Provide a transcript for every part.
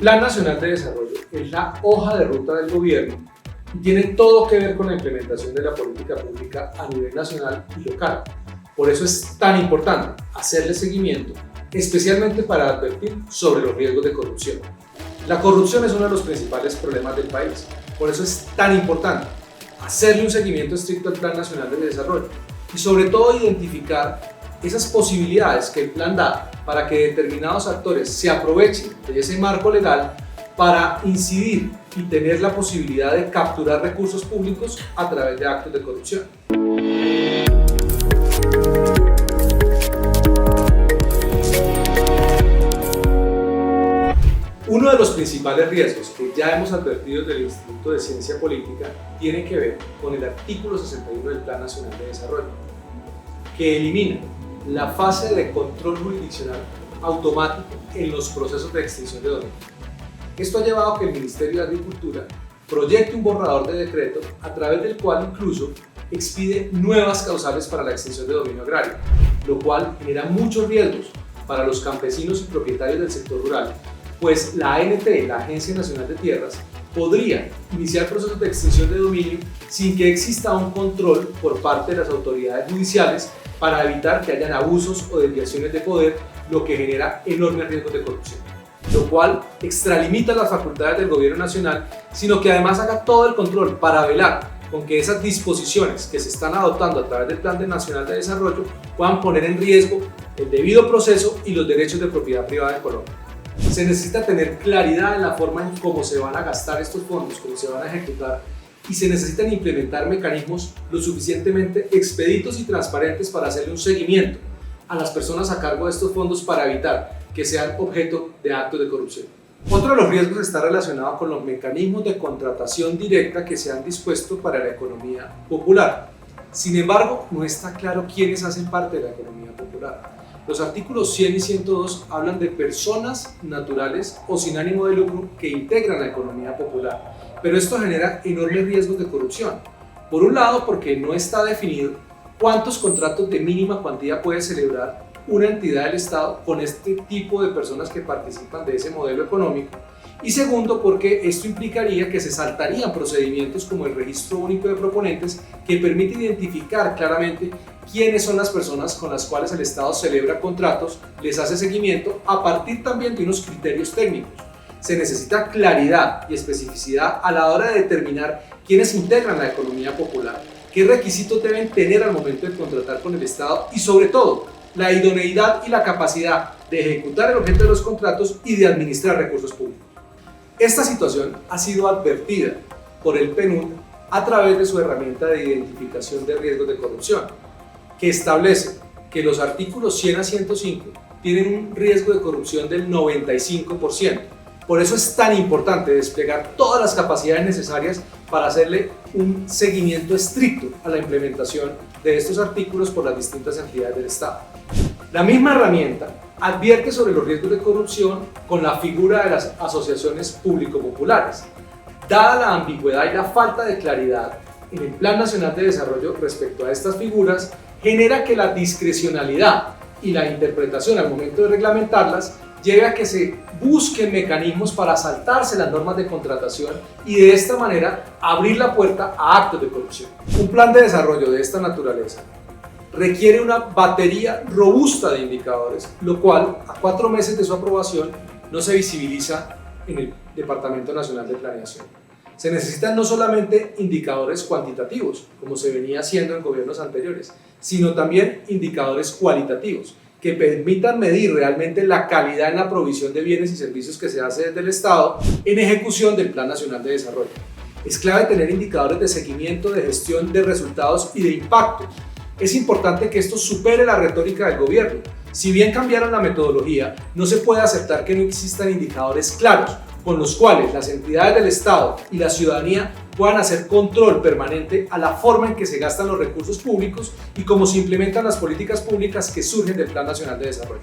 Plan Nacional de Desarrollo es la hoja de ruta del gobierno y tiene todo que ver con la implementación de la política pública a nivel nacional y local. Por eso es tan importante hacerle seguimiento, especialmente para advertir sobre los riesgos de corrupción. La corrupción es uno de los principales problemas del país, por eso es tan importante hacerle un seguimiento estricto al Plan Nacional de Desarrollo y sobre todo identificar esas posibilidades que el plan da para que determinados actores se aprovechen de ese marco legal para incidir y tener la posibilidad de capturar recursos públicos a través de actos de corrupción. Uno de los principales riesgos que ya hemos advertido del Instituto de Ciencia Política tiene que ver con el artículo 61 del Plan Nacional de Desarrollo, que elimina la fase de control jurisdiccional automático en los procesos de extinción de dominio. Esto ha llevado a que el Ministerio de Agricultura proyecte un borrador de decreto a través del cual incluso expide nuevas causales para la extinción de dominio agrario, lo cual genera muchos riesgos para los campesinos y propietarios del sector rural, pues la ANT, la Agencia Nacional de Tierras, podría iniciar procesos de extinción de dominio sin que exista un control por parte de las autoridades judiciales para evitar que hayan abusos o desviaciones de poder, lo que genera enormes riesgos de corrupción, lo cual extralimita las facultades del gobierno nacional, sino que además haga todo el control para velar con que esas disposiciones que se están adoptando a través del Plan Nacional de Desarrollo puedan poner en riesgo el debido proceso y los derechos de propiedad privada en Colombia. Se necesita tener claridad en la forma en cómo se van a gastar estos fondos, cómo se van a ejecutar, y se necesitan implementar mecanismos lo suficientemente expeditos y transparentes para hacerle un seguimiento a las personas a cargo de estos fondos para evitar que sean objeto de actos de corrupción. Otro de los riesgos está relacionado con los mecanismos de contratación directa que se han dispuesto para la economía popular. Sin embargo, no está claro quiénes hacen parte de la economía popular. Los artículos 100 y 102 hablan de personas naturales o sin ánimo de lucro que integran la economía popular, pero esto genera enormes riesgos de corrupción. Por un lado, porque no está definido cuántos contratos de mínima cuantía puede celebrar una entidad del Estado con este tipo de personas que participan de ese modelo económico, y segundo, porque esto implicaría que se saltarían procedimientos como el Registro Único de Proponentes, que permite identificar claramente quiénes son las personas con las cuales el Estado celebra contratos, les hace seguimiento a partir también de unos criterios técnicos. Se necesita claridad y especificidad a la hora de determinar quiénes integran la economía popular, qué requisitos deben tener al momento de contratar con el Estado y sobre todo la idoneidad y la capacidad de ejecutar el objeto de los contratos y de administrar recursos públicos. Esta situación ha sido advertida por el PNUD a través de su herramienta de identificación de riesgos de corrupción, que establece que los artículos 100 a 105 tienen un riesgo de corrupción del 95%. Por eso es tan importante desplegar todas las capacidades necesarias para hacerle un seguimiento estricto a la implementación de estos artículos por las distintas entidades del Estado. La misma herramienta advierte sobre los riesgos de corrupción con la figura de las asociaciones público-populares. Dada la ambigüedad y la falta de claridad en el Plan Nacional de Desarrollo respecto a estas figuras, genera que la discrecionalidad y la interpretación al momento de reglamentarlas lleve a que se busquen mecanismos para saltarse las normas de contratación y de esta manera abrir la puerta a actos de corrupción. Un plan de desarrollo de esta naturaleza requiere una batería robusta de indicadores, lo cual a 4 meses de su aprobación no se visibiliza en el Departamento Nacional de Planeación. Se necesitan no solamente indicadores cuantitativos, como se venía haciendo en gobiernos anteriores, sino también indicadores cualitativos, que permitan medir realmente la calidad en la provisión de bienes y servicios que se hace desde el Estado en ejecución del Plan Nacional de Desarrollo. Es clave tener indicadores de seguimiento, de gestión de resultados y de impacto. Es importante que esto supere la retórica del gobierno. Si bien cambiaron la metodología, no se puede aceptar que no existan indicadores claros con los cuales las entidades del Estado y la ciudadanía puedan hacer control permanente a la forma en que se gastan los recursos públicos y cómo se implementan las políticas públicas que surgen del Plan Nacional de Desarrollo.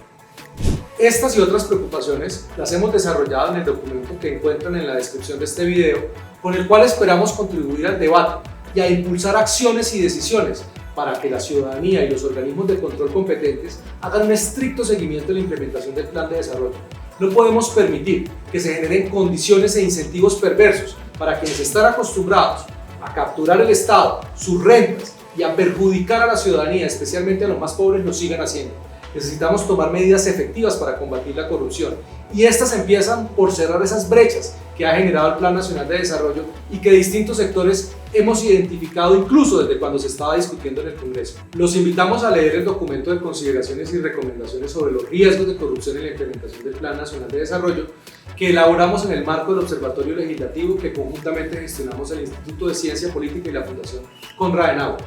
Estas y otras preocupaciones las hemos desarrollado en el documento que encuentran en la descripción de este video, con el cual esperamos contribuir al debate y a impulsar acciones y decisiones para que la ciudadanía y los organismos de control competentes hagan un estricto seguimiento de la implementación del Plan de Desarrollo, No podemos permitir que se generen condiciones e incentivos perversos para quienes están acostumbrados a capturar el Estado, sus rentas y a perjudicar a la ciudadanía, especialmente a los más pobres, lo sigan haciendo. Necesitamos tomar medidas efectivas para combatir la corrupción y estas empiezan por cerrar esas brechas que ha generado el Plan Nacional de Desarrollo y que distintos sectores hemos identificado incluso desde cuando se estaba discutiendo en el Congreso. Los invitamos a leer el documento de consideraciones y recomendaciones sobre los riesgos de corrupción en la implementación del Plan Nacional de Desarrollo que elaboramos en el marco del Observatorio Legislativo que conjuntamente gestionamos el Instituto de Ciencia Política y la Fundación Konrad Adenauer.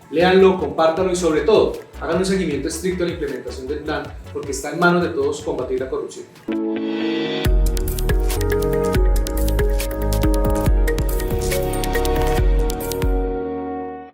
Léanlo, compártanlo y sobre todo, hagan un seguimiento estricto a la implementación del plan porque está en manos de todos combatir la corrupción.